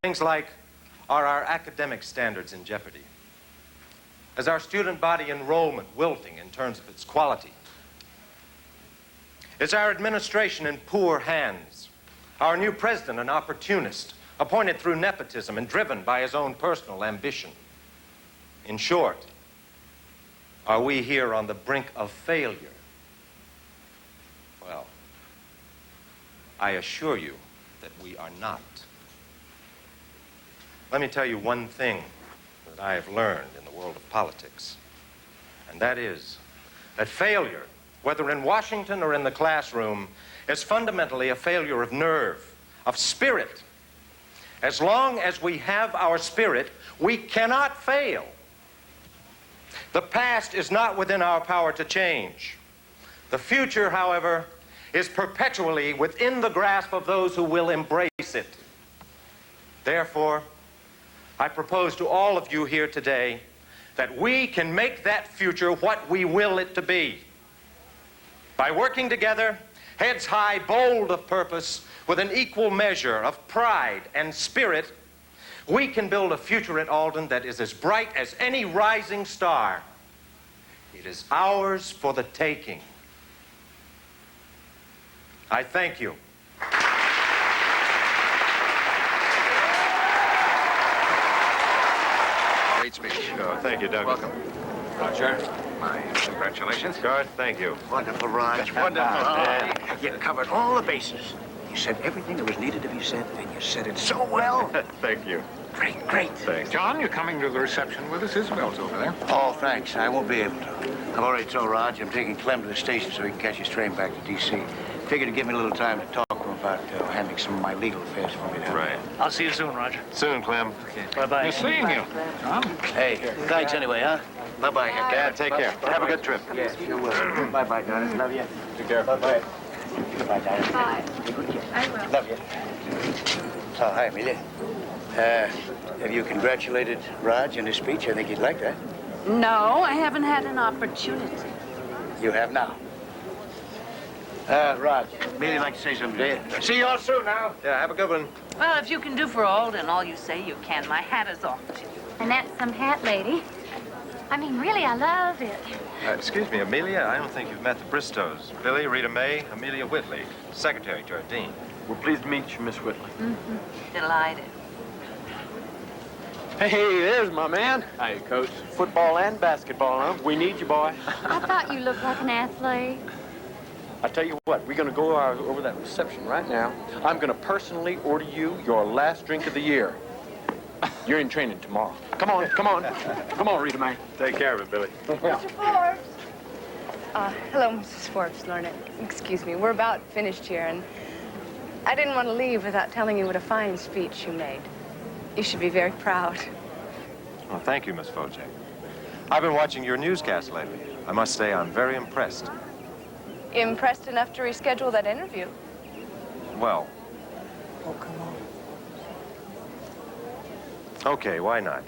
Things like, are our academic standards in jeopardy? Is our student body enrollment wilting in terms of its quality? Is our administration in poor hands? Our new president an opportunist, appointed through nepotism and driven by his own personal ambition? In short, are we here on the brink of failure? Well, I assure you that we are not. Let me tell you one thing that I have learned in the world of politics, and that is that failure, whether in Washington or in the classroom, is fundamentally a failure of nerve, of spirit. As long as we have our spirit, we cannot fail. The past is not within our power to change. The future, however, is perpetually within the grasp of those who will embrace it. Therefore, I propose to all of you here today that we can make that future what we will it to be. By working together, heads high, bold of purpose, with an equal measure of pride and spirit, we can build a future at Alden that is as bright as any rising star. It is ours for the taking. I thank you. Great speech. Oh, thank you, Doug. Welcome. Roger, my congratulations. Garth, thank you. Wonderful, Raj. Wonderful. You covered all the bases. You said everything that was needed to be said, and you said it so well. Thank you. Great, great. Thanks. John, you're coming to the reception with us. Isabel's over there. Oh, thanks. I won't be able to. I've already told Raj I'm taking Clem to the station so he can catch his train back to D.C. Figured to give me a little time to talk to him about handling some of my legal affairs for me down there. Right. I'll see you soon, Roger. Soon, Clem. Okay. Bye-bye. Nice seeing you, John. Hey, thanks anyway, huh? Bye-bye, Hank. Dad, take care. Have a good trip. Yes, you will. Bye-bye, darling. Love you. Take care. Bye-bye. Bye, darling. Bye. Be good kid. I will. Love you. Oh, hi, Amelia. Have you congratulated Raj in his speech? I think he'd like that. No, I haven't had an opportunity. You have now. Raj, Amelia like to say something to you. See you all soon now. Yeah, have a good one. Well, if you can do for Alden all you say you can, my hat is off to you. And that's some hat lady. I mean, really, I love it. Excuse me, Amelia, I don't think you've met the Bristows. Billy, Rita May, Amelia Whitley, secretary to our dean. We're pleased to meet you, Miss Whitley. Delighted. Hey, there's my man. Hi, Coach. Football and basketball, huh? We need you, boy. I thought you looked like an athlete. I tell you what, we're going to go over that reception right now. I'm going to personally order you your last drink of the year. You're in training tomorrow. Come on, come on. Come on, Rita May. Take care of it, Billy. Mr. Forbes. Hello, Mrs. Forbes, Lorna. Excuse me, we're about finished here, and I didn't want to leave without telling you what a fine speech you made. You should be very proud. Well, thank you, Miss Wojcik. I've been watching your newscast lately. I must say I'm very impressed. Impressed enough to reschedule that interview? Well, Oh, come on. okay, why not?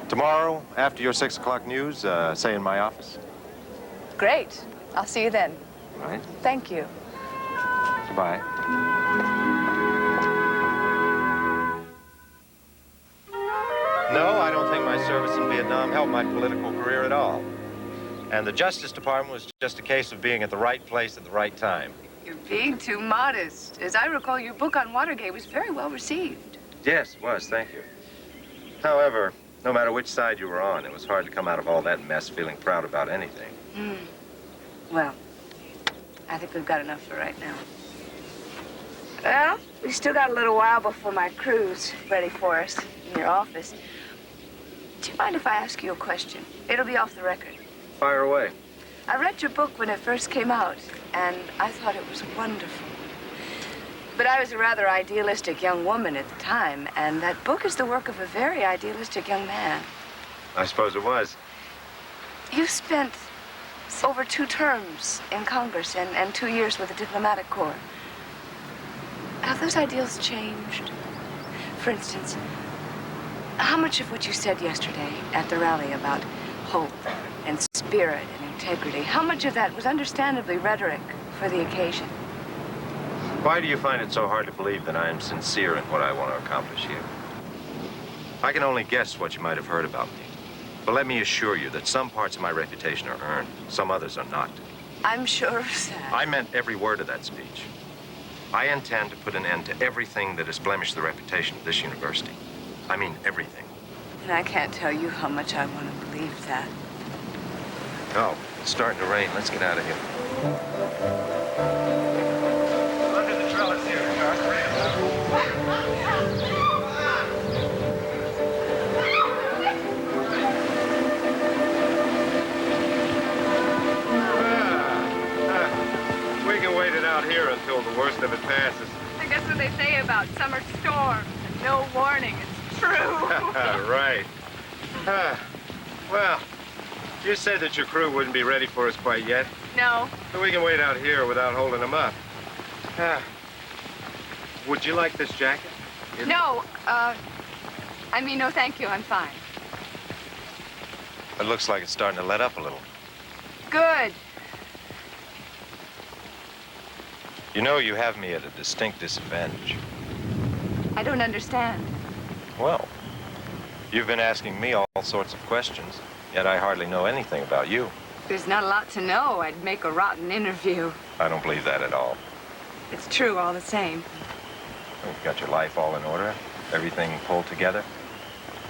Tomorrow, after your 6 o'clock news, say in my office. Great. I'll see you then. All right. Thank you. Goodbye. No, I don't think my service in Vietnam helped my political career at all. And the Justice Department was just a case of being at the right place at the right time. You're being too modest. As I recall, your book on Watergate was very well received. Yes, it was, thank you. However, no matter which side you were on, it was hard to come out of all that mess feeling proud about anything. Well, I think we've got enough for right now. Well, we still got a little while before my crew's ready for us in your office. Do you mind if I ask you a question? It'll be off the record. Fire away. I read your book when it first came out, and I thought it was wonderful. But I was a rather idealistic young woman at the time, and that book is the work of a very idealistic young man. I suppose it was. You spent over 2 terms in Congress and 2 years with the diplomatic corps. Have those ideals changed? For instance, how much of what you said yesterday at the rally about hope and spirit and integrity, how much of that was understandably rhetoric for the occasion? Why do you find it so hard to believe that I am sincere in what I want to accomplish here? I can only guess what you might have heard about me. But let me assure you that some parts of my reputation are earned, some others are not. I'm sure of that. I meant every word of that speech. I intend to put an end to everything that has blemished the reputation of this university. I mean everything. And I can't tell you how much I want to believe that. Oh, it's starting to rain. Let's get out of here. Under the trellis here. We can wait it out here until the worst of it passes. I guess what they say about summer storms and no warning is true. Right. Well, you said that your crew wouldn't be ready for us quite yet. No. So we can wait out here without holding them up. Would you like this jacket? No, no thank you, I'm fine. It looks like it's starting to let up a little. Good. You know you have me at a distinct disadvantage. I don't understand. Well, you've been asking me all sorts of questions, yet I hardly know anything about you. There's not a lot to know. I'd make a rotten interview. I don't believe that at all. It's true all the same. You've got your life all in order, everything pulled together.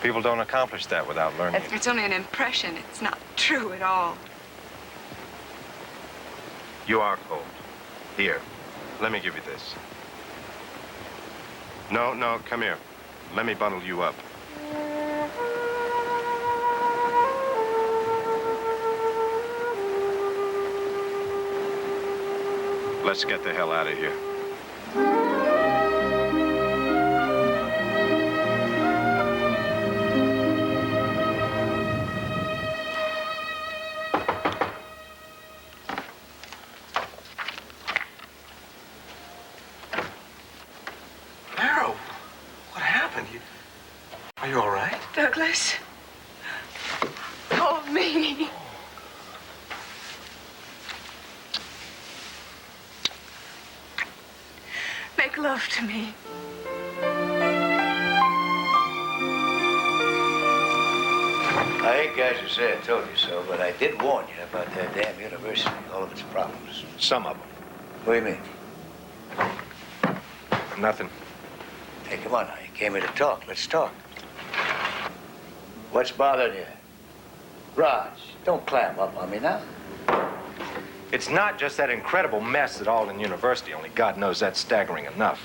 People don't accomplish that without learning. It's only an impression. It's not true at all. You are cold. Here, let me give you this. No, come here. Let me bundle you up. Let's get the hell out of here. Arrow, what happened? Are you all right? Douglas, hold me. Make love to me. I hate guys who say I told you so, but I did warn you about that damn university, all of its problems. Some of them. What do you mean? Nothing. Hey, come on now. You came here to talk. Let's talk. What's bothering you? Raj, don't clam up on me now. It's not just that incredible mess at Alden University, only God knows that's staggering enough.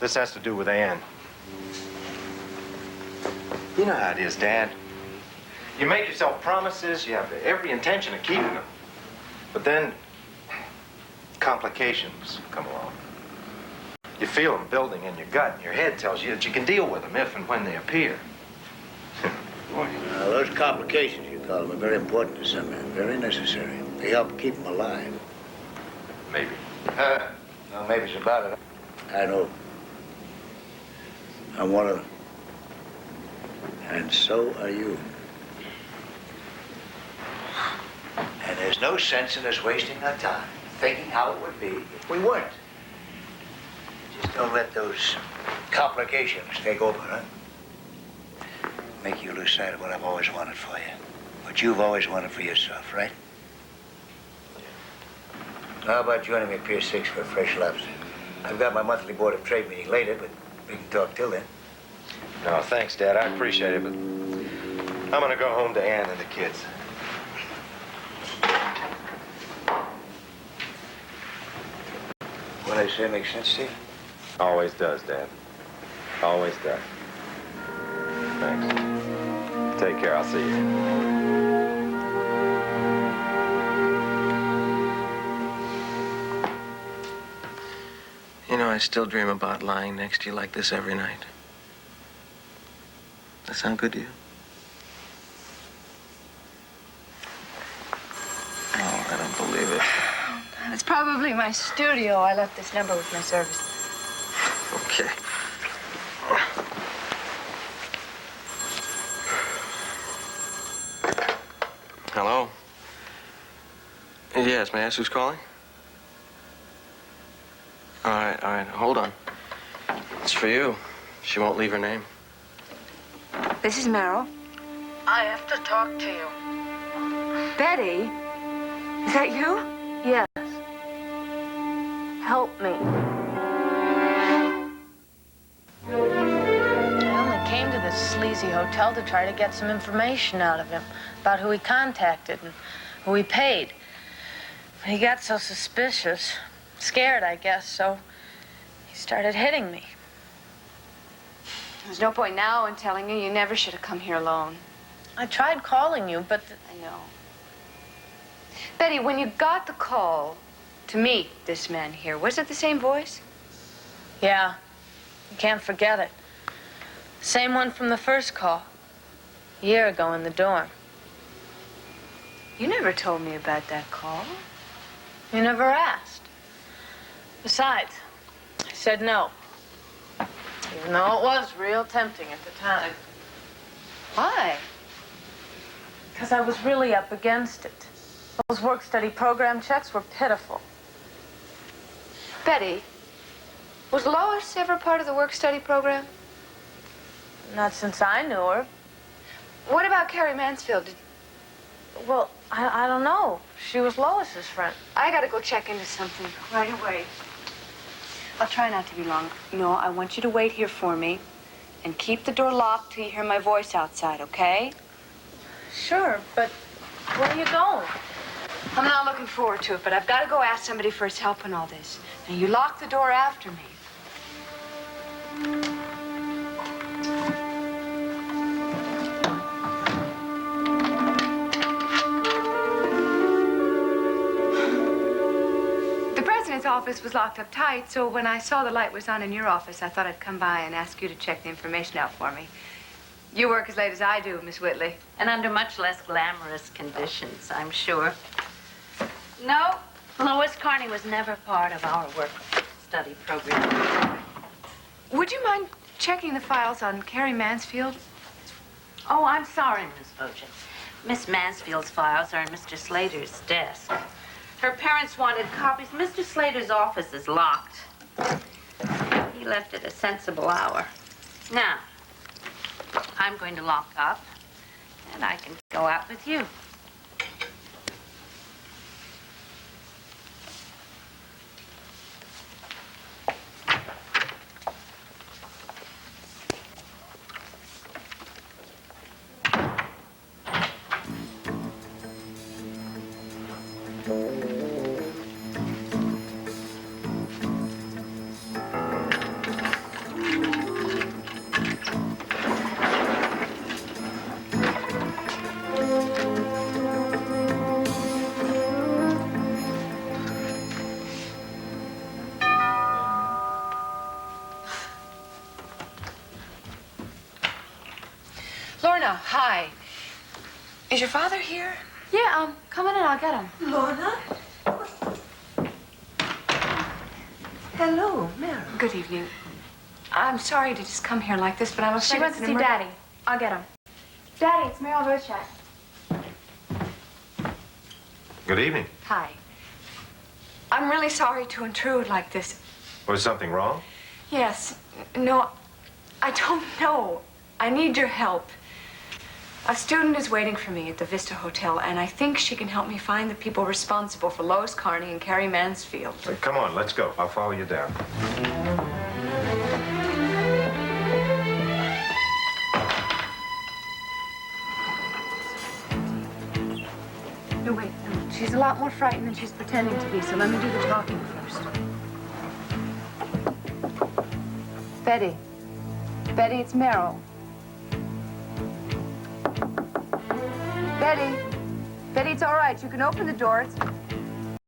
This has to do with Anne. You know how it is, Dad. You make yourself promises, you have every intention of keeping them. But then, complications come along. You feel them building in your gut, and your head tells you that you can deal with them if and when they appear. Those complications, you call them, are very important to some men, very necessary. They help keep them alive. Maybe. No, maybe's about it. I know. I'm one of them. And so are you. And there's no sense in us wasting our time thinking how it would be if we weren't. Just don't let those complications take over, huh? Make you lose sight of what I've always wanted for you. What you've always wanted for yourself, right? How about joining me at Pier 6 for a fresh lobster? I've got my monthly Board of Trade meeting later, but we can talk till then. No, thanks, Dad. I appreciate it, but I'm gonna go home to Anne and the kids. What I say makes sense to you? Always does, Dad. Always does. Thanks. Take care. I'll see you. You know, I still dream about lying next to you like this every night. That sound good to you? Oh, I don't believe it. It's probably my studio. I left this number with my service. Okay. Hello? Yes, may I ask who's calling? It's for you. She won't leave her name. This is Meryl. I have to talk to you. Betty? Is that you? Yes. Help me. I only came to this sleazy hotel to try to get some information out of him about who he contacted and who he paid. But he got so suspicious, scared, I guess, so he started hitting me. There's no point now in telling you. You never should have come here alone. I tried calling you, but I know. Betty, when you got the call to meet this man here, was it the same voice? yeah, you can't forget it. Same one from the first call, a year ago in the dorm. You never told me about that call. You never asked. Besides, I said no. Even though it was real tempting at the time. Why? Because I was really up against it. Those work-study program checks were pitiful. Betty, was Lois ever part of the work-study program? Not since I knew her. What about Carrie Mansfield? Well, I don't know. She was Lois's friend. I gotta go check into something right away. I'll try not to be long. No, I want you to wait here for me and keep the door locked till you hear my voice outside, okay? Sure, but where are you going? I'm not looking forward to it, but I've got to go ask somebody for his help in all this. And you lock the door after me. The president's office was locked up tight, so when I saw the light was on in your office, I thought I'd come by and ask you to check the information out for me. You work as late as I do, Miss Whitley. And under much less glamorous conditions, I'm sure. No, Lois Carney was never part of our work-study program. Would you mind checking the files on Carrie Mansfield? Oh, I'm sorry, Miss Bojan. Miss Mansfield's files are in Mr. Slater's desk. Her parents wanted copies. Mr. Slater's office is locked. He left at a sensible hour. Now, I'm going to lock up, and I can go out with you. Lorna, hi. Is your father here? Yeah, come on in, I'll get him. Lorna? Hello, Mary. Good evening. I'm sorry to just come here like this, but I'm afraid She wants to see Daddy. I'll get him. Daddy, it's Meryl Rochat. Good evening. Hi. I'm really sorry to intrude like this. Was something wrong? Yes. No, I don't know. I need your help. A student is waiting for me at the Vista Hotel, and I think she can help me find the people responsible for Lois Carney and Carrie Mansfield. Come on, let's go. I'll follow you down. No, wait. No. She's a lot more frightened than she's pretending to be, so let me do the talking first. Betty. Betty, it's Meryl. Betty. Betty, it's all right. You can open the door. It's...